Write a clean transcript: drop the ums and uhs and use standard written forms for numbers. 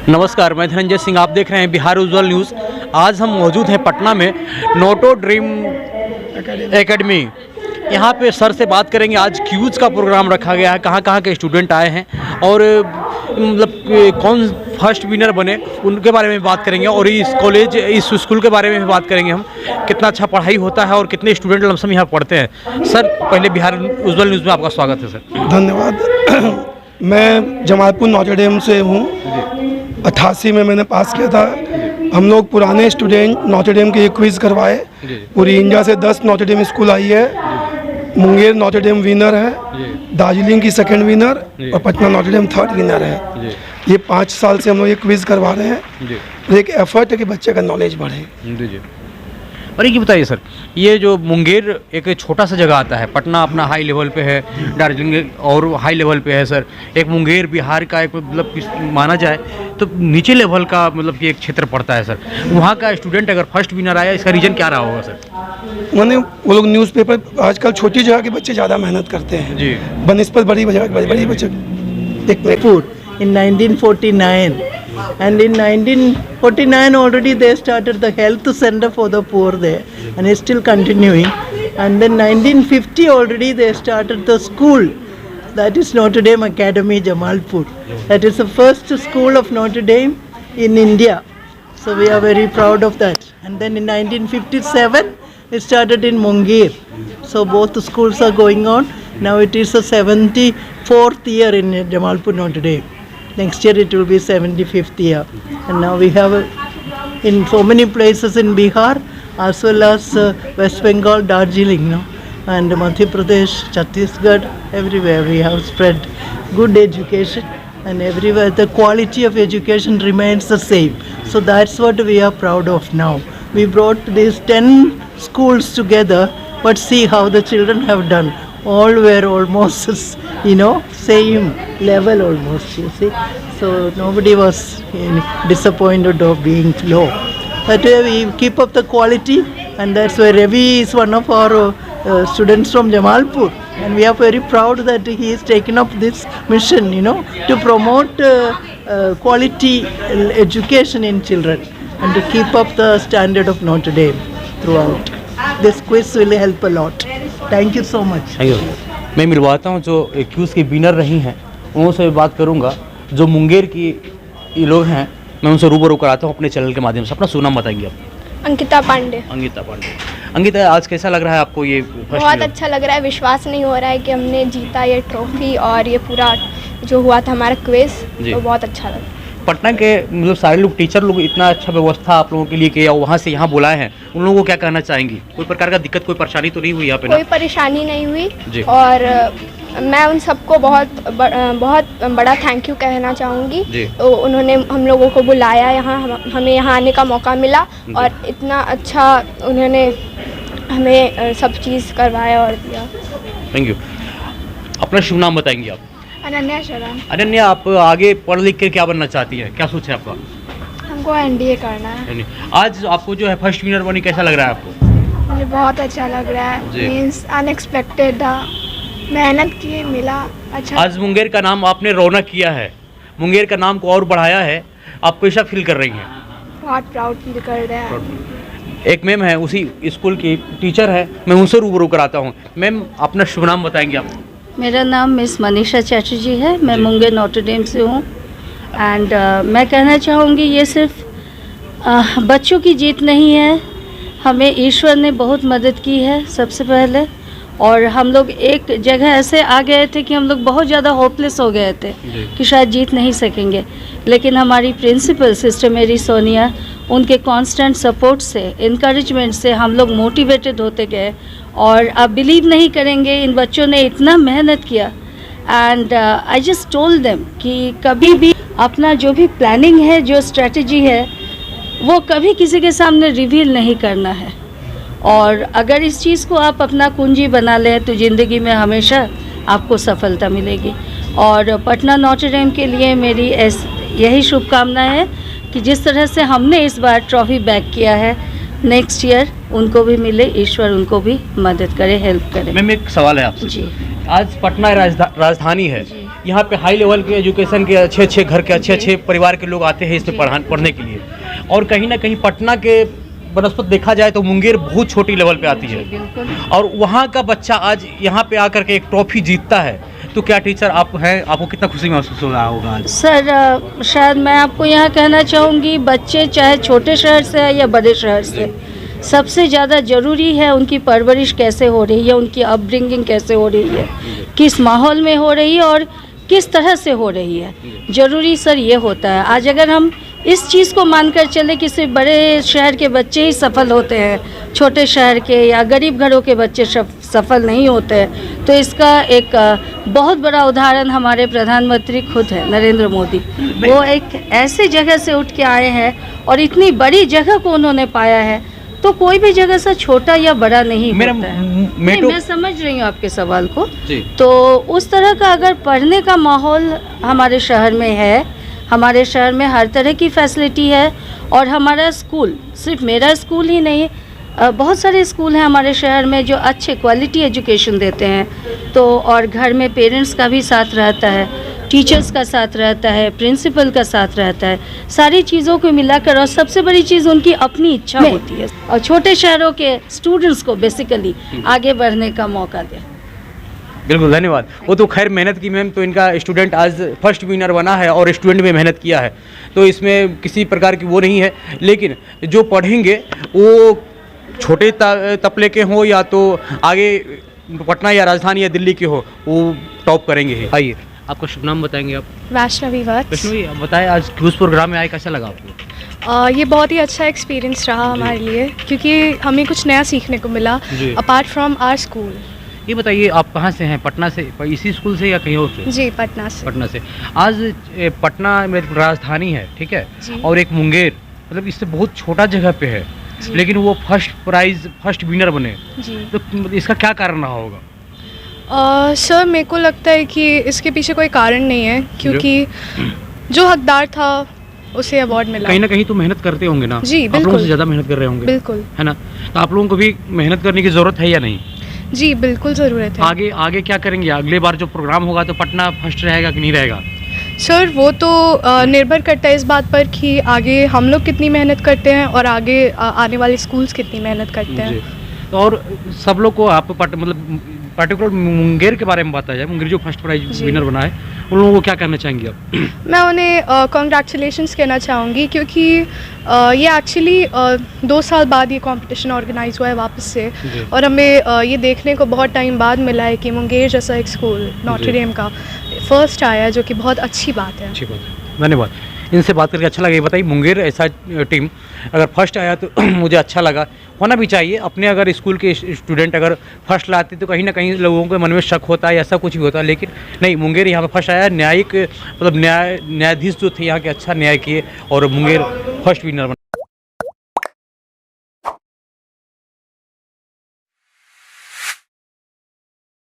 नमस्कार, मैं धनंजय सिंह। आप देख रहे हैं बिहार उज्ज्वल न्यूज़। आज हम मौजूद हैं पटना में नोटो ड्रीम एकेडमी। यहाँ पे सर से बात करेंगे। आज क्यूज का प्रोग्राम रखा गया है, कहाँ कहाँ के स्टूडेंट आए हैं और मतलब कौन फर्स्ट विनर बने उनके बारे में बात करेंगे और इस स्कूल के बारे में भी बात करेंगे हम, कितना अच्छा पढ़ाई होता है और कितने स्टूडेंट लमसम यहाँ पढ़ते हैं। सर, पहले बिहार उज्ज्वल न्यूज़ में आपका स्वागत है सर। धन्यवाद। मैं जमालपुर नोटर डेम से हूँ। 88 में मैंने पास किया था। हम लोग पुराने स्टूडेंट नोटर डेम के क्विज़ करवाए। पूरी इंडिया से 10 नोटर डेम स्कूल आई है। मुंगेर नोटर डेम विनर है, दार्जिलिंग की सेकंड विनर और पटना नोटर डेम थर्ड विनर है। ये 5 साल से हम लोग ये क्विज़ करवा रहे हैं। एक एफर्ट है कि बच्चे का नॉलेज बढ़े। और ये बताइए सर, ये जो मुंगेर एक छोटा सा जगह आता है, पटना अपना हाई लेवल पे है, दार्जिलिंग और हाई लेवल पे है सर। एक मुंगेर बिहार का एक मतलब माना जाए तो नीचे लेवल का मतलब कि एक क्षेत्र पड़ता है सर। वहाँ का स्टूडेंट अगर फर्स्ट विनर आया, इसका रीज़न क्या रहा होगा सर? मैंने वो लोग न्यूज़पेपर, आजकल छोटी जगह के बच्चे ज़्यादा मेहनत करते हैं जी, बनस्पत बड़ी बच्चे। एक minute. In 1949, and in 1949 already they started the health center for the poor there, and it's still continuing. And then 1950 already they started the school, that is Notre Dame Academy, Jamalpur. That is the first school of Notre Dame in India, so we are very proud of that. And then in 1957 it started in Munger, so both the schools are going on. Now it is the 74th year in Jamalpur Notre Dame. Next year it will be 75th year. And now we have in so many places in Bihar as well as West Bengal, Darjeeling, no? And Madhya Pradesh, Chhattisgarh, everywhere we have spread good education, and everywhere the quality of education remains the same. So that's what we are proud of now. We brought these 10 schools together, but see how the children have done. All were almost, same level almost, you see. So nobody was disappointed of being low. But we keep up the quality, and that's why Ravi is one of our students from Jamalpur. And we are very proud that he has taken up this mission, to promote quality education in children and to keep up the standard of Notre Dame throughout. This quiz will help a lot. Thank you so much. Thank you. मैं मिलवाता हूँ जो queues की winner रही हैं, उनसे बात करूँगा। जो मुंगेर की ये लोग हैं, मैं उनसे रूबरू कराता हूँ अपने चैनल के माध्यम से। अपना सुनाम बताएंगे आप? अंकिता पांडे। अंकिता, आज कैसा लग रहा है आपको? ये बहुत अच्छा लग रहा है। विश्वास नहीं हो रहा है कि हमने जीता ये ट्रॉफी और ये पूरा जो हुआ था हमारा क्विज, तो बहुत अच्छा लगा। पटना के मतलब सारे लोग, टीचर लोग, इतना अच्छा व्यवस्था आप लोगों के लिए किया, वहाँ से यहाँ बुलाए हैं, उन लोगों को क्या कहना चाहेंगी? कोई प्रकार का दिक्कत, कोई परेशानी तो नहीं हुई यहाँ पे? कोई परेशानी नहीं हुई, और मैं उन सबको बहुत बड़ा थैंक यू कहना चाहूँगी। तो उन्होंने हम लोगों को बुलाया यहाँ, हमें यहाँ आने का मौका मिला, और इतना अच्छा उन्होंने हमें सब चीज़ करवाया और दिया। Thank you. अपना शुभ नाम बताएंगे आप? अनन्या शरण। अनन्या, आप आगे पढ़ लिख कर क्या बनना चाहती हैं? क्या सोच है आपका? हमको एनडीए करना है। आज आपको जो है फर्स्ट विनर बनी, कैसा लग रहा है आपको? मुझे बहुत अच्छा लग रहा है। मीन्स अनएक्सपेक्टेड था, मेहनत की, मिला अच्छा। आज मुंगेर का नाम आपने रौनक किया है, मुंगेर का नाम को और बढ़ाया है, आप कैसा फील कर रही हैं? बहुत प्राउड फील कर रहे हैं। एक मैम है, उसी स्कूल की टीचर है, मैं उनसे रूबरू कराता हूँ। मैम, अपना शुभ नाम बताएंगे आप? मेरा नाम मिस मनीषा चैटर्जी है। मैं मुंगेर नोटर डेम से हूँ। एंड मैं कहना चाहूँगी, ये सिर्फ बच्चों की जीत नहीं है, हमें ईश्वर ने बहुत मदद की है सबसे पहले। और हम लोग एक जगह ऐसे आ गए थे कि हम लोग बहुत ज़्यादा होपलेस हो गए थे कि शायद जीत नहीं सकेंगे, लेकिन हमारी प्रिंसिपल सिस्टर मेरी सोनिया, उनके कांस्टेंट सपोर्ट से, इनकरेजमेंट से हम लोग मोटिवेटेड होते गए। और आप बिलीव नहीं करेंगे, इन बच्चों ने इतना मेहनत किया। And I just told them कि कभी भी अपना जो भी प्लानिंग है, जो स्ट्रेटजी है, वो कभी किसी के सामने रिवील नहीं करना है। और अगर इस चीज़ को आप अपना कुंजी बना लें तो ज़िंदगी में हमेशा आपको सफलता मिलेगी। और पटना नोटर डेम के लिए मेरी यही शुभकामना है कि जिस तरह से हमने इस बार ट्रॉफी बैक किया है, नेक्स्ट ईयर उनको भी मिले, ईश्वर उनको भी मदद करे, हेल्प करे। मैम, एक सवाल है आपसे। जी। आज पटना राजधानी है, यहाँ पे हाई लेवल के एजुकेशन के अच्छे घर के अच्छे परिवार के लोग आते हैं इसमें पढ़ने के लिए। और कहीं ना कहीं पटना के बनस्पत देखा जाए तो मुंगेर बहुत छोटी लेवल पे आती है, और वहाँ का बच्चा आज यहाँ पे आकर के एक ट्रॉफी जीतता है। तो क्या टीचर आप हैं, आपको कितना खुशी महसूस हो रहा होगा आज? सर शायद मैं आपको यहाँ कहना चाहूँगी, बच्चे चाहे छोटे शहर से है या बड़े शहर से, सबसे ज़्यादा ज़रूरी है उनकी परवरिश कैसे हो रही है, उनकी अपब्रिंगिंग कैसे हो रही है, किस माहौल में हो रही है और किस तरह से हो रही है। ज़रूरी सर ये होता है। आज अगर हम इस चीज़ को मानकर चले कि सिर्फ बड़े शहर के बच्चे ही सफल होते हैं, छोटे शहर के या गरीब घरों के बच्चे सफल नहीं होते हैं, तो इसका एक बहुत बड़ा उदाहरण हमारे प्रधानमंत्री खुद है, नरेंद्र मोदी। वो एक ऐसे जगह से उठ के आए हैं और इतनी बड़ी जगह को उन्होंने पाया है, तो कोई भी जगह से छोटा या बड़ा नहीं होता है। मैं समझ रही हूँ आपके सवाल को। तो उस तरह का अगर पढ़ने का माहौल हमारे शहर में है, हमारे शहर में हर तरह की फैसिलिटी है, और हमारा स्कूल, सिर्फ मेरा स्कूल ही नहीं, बहुत सारे स्कूल हैं हमारे शहर में जो अच्छे क्वालिटी एजुकेशन देते हैं। तो और घर में पेरेंट्स का भी साथ रहता है, टीचर्स का साथ रहता है, प्रिंसिपल का साथ रहता है, सारी चीज़ों को मिलाकर, और सबसे बड़ी चीज़ उनकी अपनी इच्छा होती है, और छोटे शहरों के स्टूडेंट्स को बेसिकली आगे बढ़ने का मौका दें। बिल्कुल, धन्यवाद। वो तो खैर मेहनत की मैम, तो इनका स्टूडेंट आज फर्स्ट विनर बना है और स्टूडेंट में मेहनत किया है, तो इसमें किसी प्रकार की वो नहीं है। लेकिन जो पढ़ेंगे वो छोटे तबले के हों या तो आगे पटना या राजधानी या दिल्ली के हो, वो टॉप करेंगे ही। आइए, आपका शुभ नाम बताएंगे आप? वैष्णवी वत्स। वैष्णवी, बताएं आज क्यूज प्रोग्राम में आए, कैसा लगा आपको? ये बहुत ही अच्छा एक्सपीरियंस रहा हमारे लिए, क्योंकि हमें कुछ नया सीखने को मिला अपार्ट फ्रॉम आवर स्कूल। ये बताइए, आप कहाँ से हैं? पटना से, इसी स्कूल से या कहीं और से? जी, पटना से। पटना से। आज पटना में राजधानी है, ठीक है, और एक मुंगेर, मतलब इससे बहुत छोटा जगह पे है, लेकिन वो फर्स्ट विनर बने जी। तो इसका क्या कारण रहा होगा? सर, मेरे को लगता है कि इसके पीछे कोई कारण नहीं है, क्योंकि जो हकदार था उसे अवार्ड मिला। कहीं ना कहीं तो मेहनत करते होंगे ना जी, आप लोगों से ज़्यादा मेहनत कर रहे होंगे, बिल्कुल, है ना? तो आप लोगों को भी मेहनत करने की ज़रूरत है या नहीं? जी, बिल्कुल ज़रूरत है। आगे क्या करेंगे? अगले बार जो प्रोग्राम होगा तो पटना फर्स्ट रहेगा कि नहीं रहेगा? सर, वो तो निर्भर करता है इस बात पर कि आगे हम लोग कितनी मेहनत करते हैं और आगे आने वाले स्कूल्स कितनी मेहनत करते हैं। तो और सब लोग को आप मतलब पर्टिकुलर मुंगेर के बारे में बताया जाए, मुंगेर जो फर्स्ट प्राइज विनर बना है, उन लोगों को क्या कहना चाहेंगे आप? मैं उन्हें कॉन्ग्रेचुलेशंस कहना चाहूँगी, क्योंकि ये एक्चुअली 2 साल बाद ये कंपटीशन ऑर्गेनाइज हुआ है वापस से, और हमें ये देखने को बहुत टाइम बाद मिला है कि मुंगेर जैसा एक स्कूल नॉटर डेम का फर्स्ट आया, जो कि बहुत अच्छी बात है। अच्छी बात है, धन्यवाद। इनसे बात करके अच्छा लगा। ये बताइए, मुंगेर ऐसा टीम अगर फर्स्ट आया तो मुझे अच्छा लगा, होना भी चाहिए। अपने अगर स्कूल के स्टूडेंट अगर फर्स्ट लाते तो कहीं ना कहीं लोगों के मन में शक होता है, ऐसा कुछ भी होता है, लेकिन नहीं, मुंगेर यहाँ पे फर्स्ट आया। न्यायिक मतलब न्यायाधीश जो थे यहाँ के अच्छा न्याय किए और मुंगेर फर्स्ट विनर बना।